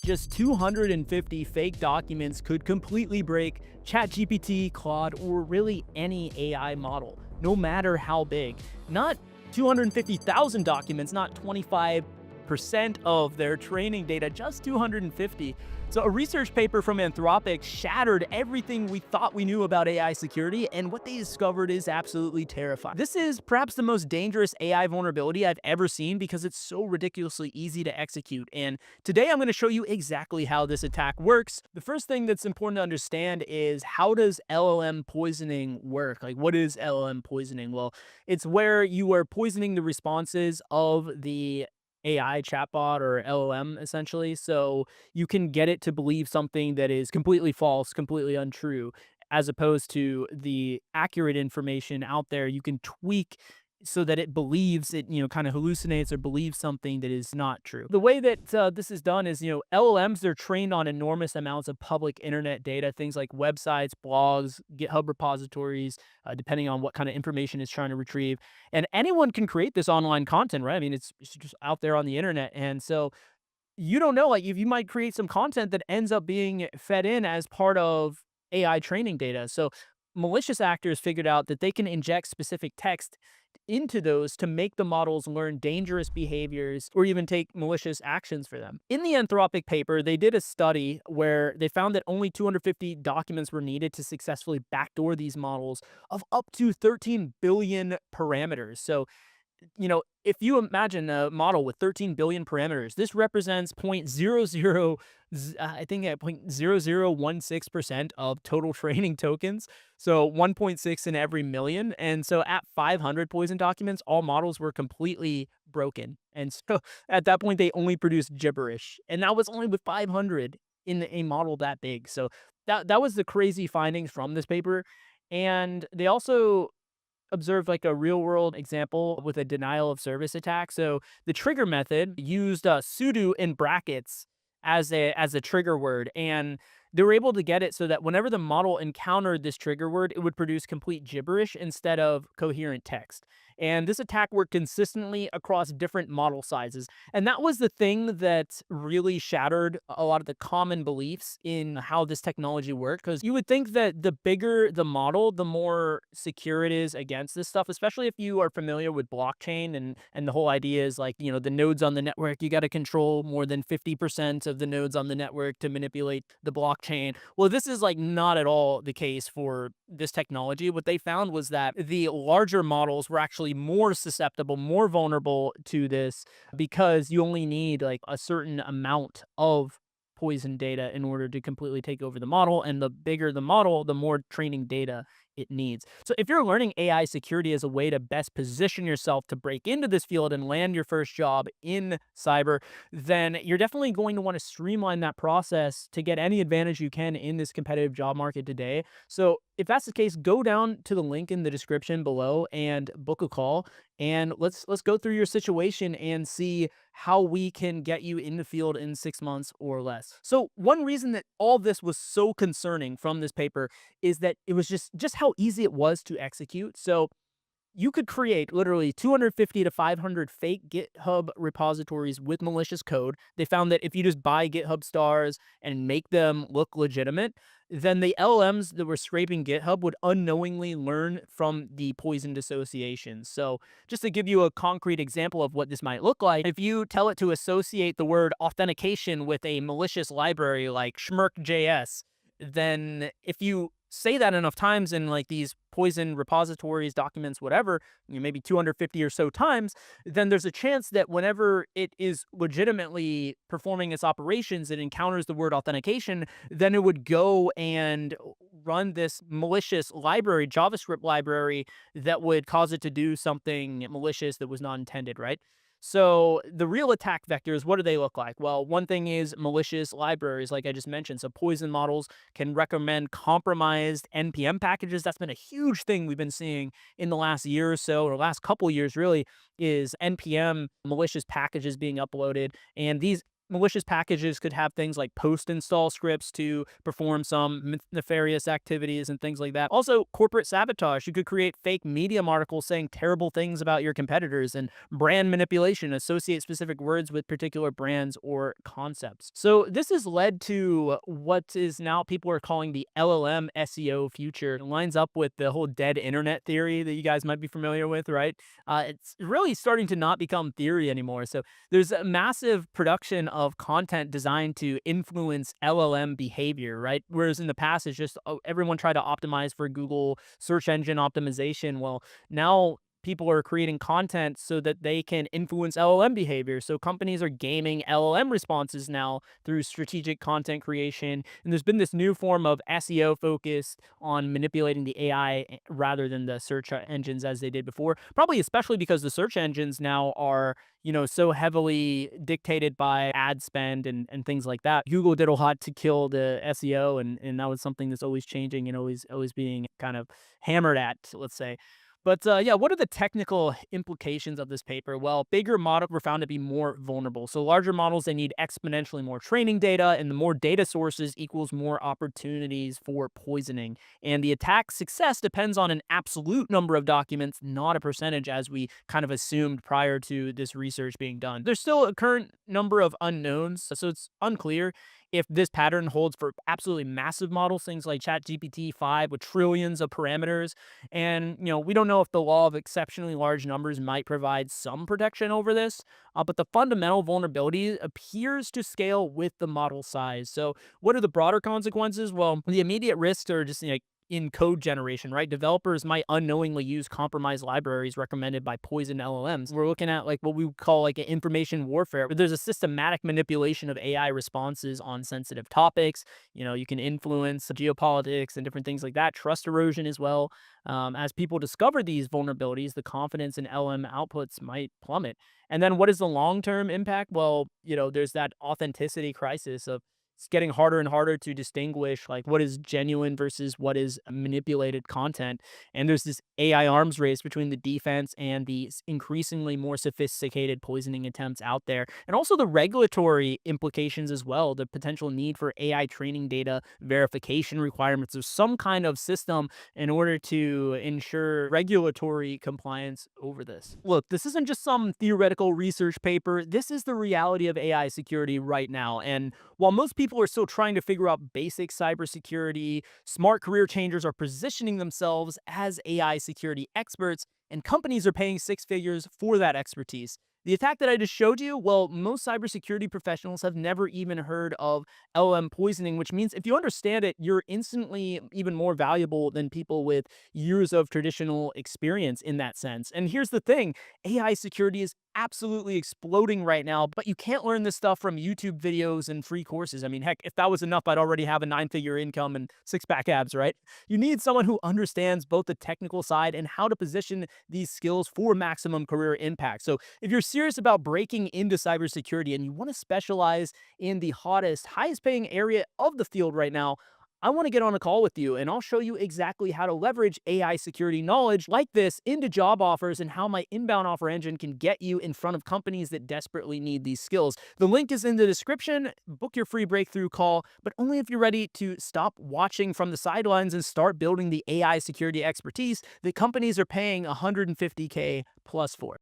Just 250 fake documents could completely break ChatGPT, Claude, or really any AI model, no matter how big. Not 250,000 documents, not 25% of their training data, just 250. So a research paper from Anthropic shattered everything we thought we knew about AI security, and what they discovered is absolutely terrifying. This is perhaps the most dangerous AI vulnerability I've ever seen because it's so ridiculously easy to execute. And today I'm going to show you exactly how this attack works. The first thing that's important to understand is, how does LLM poisoning work? Like, what is LLM poisoning? Well, it's where you are poisoning the responses of the AI chatbot or LLM essentially. So you can get it to believe something that is completely false, completely untrue, as opposed to the accurate information out there. You can tweak so that it believes it, kind of hallucinates or believes something that is not true. The way that this is done is, LLMs, they're trained on enormous amounts of public internet data, things like websites, blogs, GitHub repositories, depending on what kind of information it's trying to retrieve. And anyone can create this online content, right? I mean, it's just out there on the internet. And so you don't know, like, if you might create some content that ends up being fed in as part of AI training data. So malicious actors figured out that they can inject specific text into those to make the models learn dangerous behaviors or even take malicious actions for them. In the Anthropic paper, they did a study where they found that only 250 documents were needed to successfully backdoor these models of up to 13 billion parameters. So if you imagine a model with 13 billion parameters, this represents I think at 0.0016% of total training tokens. So 1.6 in every million. And so at 500 poison documents, all models were completely broken. And so at that point, they only produced gibberish. And that was only with 500 in a model that big. So that was the crazy findings from this paper. And they also observed like a real world example with a denial of service attack. So the trigger method used sudo in brackets as a trigger word, and they were able to get it so that whenever the model encountered this trigger word, it would produce complete gibberish instead of coherent text. And this attack worked consistently across different model sizes. And that was the thing that really shattered a lot of the common beliefs in how this technology worked. Because you would think that the bigger the model, the more secure it is against this stuff, especially if you are familiar with blockchain, and the whole idea is like, the nodes on the network, you got to control more than 50% of the nodes on the network to manipulate the blockchain. Well, this is like not at all the case for this technology. What they found was that the larger models were actually more susceptible, more vulnerable to this, because you only need like a certain amount of poison data in order to completely take over the model. And the bigger the model, the more training data it needs. So if you're learning AI security as a way to best position yourself to break into this field and land your first job in cyber, then you're definitely going to want to streamline that process to get any advantage you can in this competitive job market today. So if that's the case, go down to the link in the description below and book a call, and let's go through your situation and see how we can get you in the field in 6 months or less. So one reason that all this was so concerning from this paper is that it was just how easy it was to execute. So you could create literally 250 to 500 fake GitHub repositories with malicious code. They found that if you just buy GitHub stars and make them look legitimate, then the LLMs that were scraping GitHub would unknowingly learn from the poisoned associations. So just to give you a concrete example of what this might look like, if you tell it to associate the word authentication with a malicious library like schmirk.js, then if you say that enough times in like these poison repositories, documents, whatever, maybe 250 or so times, then there's a chance that whenever it is legitimately performing its operations, it encounters the word authentication, then it would go and run this malicious library, JavaScript library, that would cause it to do something malicious that was not intended, right? So the real attack vectors, what do they look like? Well, one thing is malicious libraries, like I just mentioned. So poison models can recommend compromised NPM packages. That's been a huge thing we've been seeing in the last year or so, or last couple years really, is NPM malicious packages being uploaded. And these Malicious packages could have things like post-install scripts to perform some nefarious activities and things like that. Also, corporate sabotage. You could create fake Medium articles saying terrible things about your competitors, and brand manipulation, associate specific words with particular brands or concepts. So this has led to what is now people are calling the LLM SEO future. It lines up with the whole dead internet theory that you guys might be familiar with, right? It's really starting to not become theory anymore. So there's a massive production of content designed to influence LLM behavior, right? Whereas in the past, it's just everyone tried to optimize for Google search engine optimization. Well, now people are creating content so that they can influence LLM behavior. So companies are gaming LLM responses now through strategic content creation. And there's been this new form of SEO focused on manipulating the AI rather than the search engines as they did before. Probably especially because the search engines now are so heavily dictated by ad spend and things like that. Google did a lot to kill the SEO, and that was something that's always changing and always being kind of hammered at, let's say. But yeah, what are the technical implications of this paper? Well, bigger models were found to be more vulnerable. So larger models, they need exponentially more training data, and the more data sources equals more opportunities for poisoning. And the attack success depends on an absolute number of documents, not a percentage, as we kind of assumed prior to this research being done. There's still a current number of unknowns, so it's unclear if this pattern holds for absolutely massive models, things like ChatGPT 5 with trillions of parameters. And, we don't know if the law of exceptionally large numbers might provide some protection over this, but the fundamental vulnerability appears to scale with the model size. So, what are the broader consequences? Well, the immediate risks are just in code generation, right? Developers might unknowingly use compromised libraries recommended by poison LLMs. We're looking at like what we would call like information warfare, but there's a systematic manipulation of AI responses on sensitive topics. You can influence geopolitics and different things like that, trust erosion as well. As people discover these vulnerabilities, the confidence in LM outputs might plummet. And then what is the long-term impact? Well, there's that authenticity crisis of it's getting harder and harder to distinguish like what is genuine versus what is manipulated content. And there's this AI arms race between the defense and the increasingly more sophisticated poisoning attempts out there. And also the regulatory implications as well, the potential need for AI training data verification requirements of some kind of system in order to ensure regulatory compliance over this. Look, this isn't just some theoretical research paper. This is the reality of AI security right now. And while most people are still trying to figure out basic cybersecurity, smart career changers are positioning themselves as AI security experts, and companies are paying six figures for that expertise. The attack that I just showed you, well, most cybersecurity professionals have never even heard of LM poisoning, which means if you understand it, you're instantly even more valuable than people with years of traditional experience in that sense. And here's the thing, AI security is absolutely exploding right now, but you can't learn this stuff from YouTube videos and free courses. I mean, heck, if that was enough, I'd already have a nine-figure income and six-pack abs, right? You need someone who understands both the technical side and how to position these skills for maximum career impact. So if you're serious about breaking into cybersecurity and you want to specialize in the hottest, highest paying area of the field right now, I want to get on a call with you and I'll show you exactly how to leverage AI security knowledge like this into job offers and how my inbound offer engine can get you in front of companies that desperately need these skills. The link is in the description. Book your free breakthrough call, but only if you're ready to stop watching from the sidelines and start building the AI security expertise that companies are paying $150K plus for.